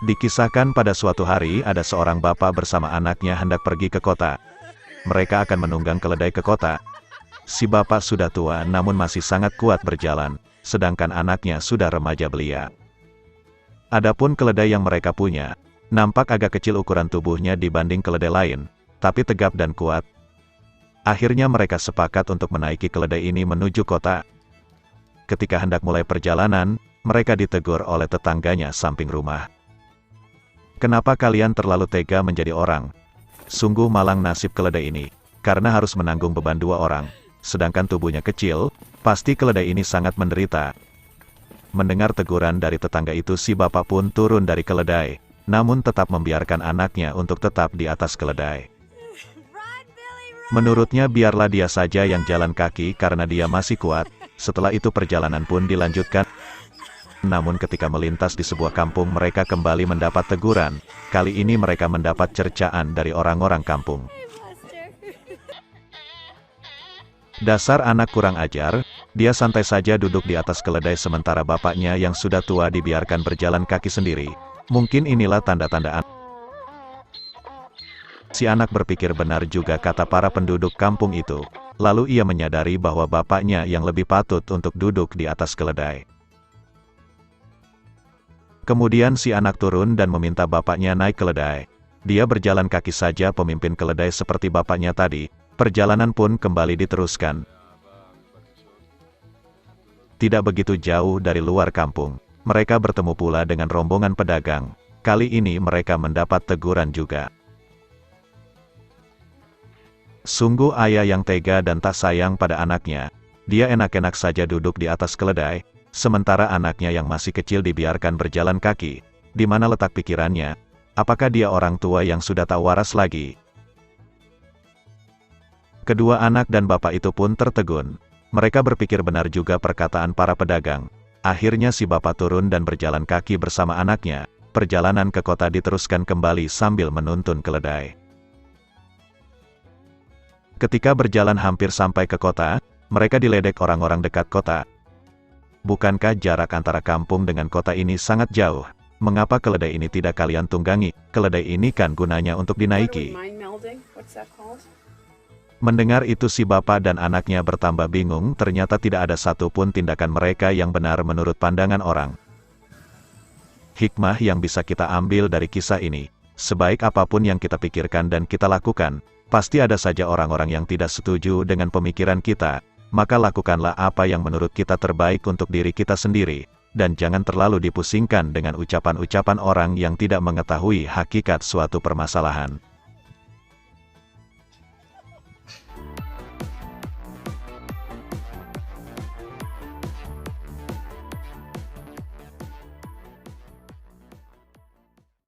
Dikisahkan pada suatu hari ada seorang bapak bersama anaknya hendak pergi ke kota. Mereka akan menunggang keledai ke kota. Si bapak sudah tua namun masih sangat kuat berjalan, sedangkan anaknya sudah remaja belia. Adapun keledai yang mereka punya, nampak agak kecil ukuran tubuhnya dibanding keledai lain, tapi tegap dan kuat. Akhirnya mereka sepakat untuk menaiki keledai ini menuju kota. Ketika hendak mulai perjalanan, mereka ditegur oleh tetangganya samping rumah. "Kenapa kalian terlalu tega menjadi orang? Sungguh malang nasib keledai ini, karena harus menanggung beban 2 orang, sedangkan tubuhnya kecil, pasti keledai ini sangat menderita." Mendengar teguran dari tetangga itu, si bapak pun turun dari keledai, namun tetap membiarkan anaknya untuk tetap di atas keledai. Menurutnya biarlah dia saja yang jalan kaki karena dia masih kuat. Setelah itu perjalanan pun dilanjutkan. Namun ketika melintas di sebuah kampung mereka kembali mendapat teguran. Kali ini mereka mendapat cercaan dari orang-orang kampung. "Dasar anak kurang ajar, dia santai saja duduk di atas keledai sementara bapaknya yang sudah tua dibiarkan berjalan kaki sendiri. Mungkin inilah tanda-tanda anak." Si anak berpikir benar juga kata para penduduk kampung itu. Lalu ia menyadari bahwa bapaknya yang lebih patut untuk duduk di atas keledai. Kemudian si anak turun dan meminta bapaknya naik keledai. Dia berjalan kaki saja pemimpin keledai seperti bapaknya tadi. Perjalanan pun kembali diteruskan. Tidak begitu jauh dari luar kampung, mereka bertemu pula dengan rombongan pedagang. Kali ini mereka mendapat teguran juga. Sungguh ayah yang tega dan tak sayang pada anaknya. Dia enak-enak saja duduk di atas keledai, sementara anaknya yang masih kecil dibiarkan berjalan kaki. Di mana letak pikirannya? Apakah dia orang tua yang sudah tak waras lagi? Kedua anak dan bapak itu pun tertegun. Mereka berpikir benar juga perkataan para pedagang. Akhirnya si bapak turun dan berjalan kaki bersama anaknya. Perjalanan ke kota diteruskan kembali sambil menuntun keledai. Ketika berjalan hampir sampai ke kota, mereka diledek orang-orang dekat kota. "Bukankah jarak antara kampung dengan kota ini sangat jauh? Mengapa keledai ini tidak kalian tunggangi? Keledai ini kan gunanya untuk dinaiki." Mendengar itu si bapak dan anaknya bertambah bingung, ternyata tidak ada satupun tindakan mereka yang benar menurut pandangan orang. Hikmah yang bisa kita ambil dari kisah ini, sebaik apapun yang kita pikirkan dan kita lakukan, pasti ada saja orang-orang yang tidak setuju dengan pemikiran kita, maka lakukanlah apa yang menurut kita terbaik untuk diri kita sendiri, dan jangan terlalu dipusingkan dengan ucapan-ucapan orang yang tidak mengetahui hakikat suatu permasalahan.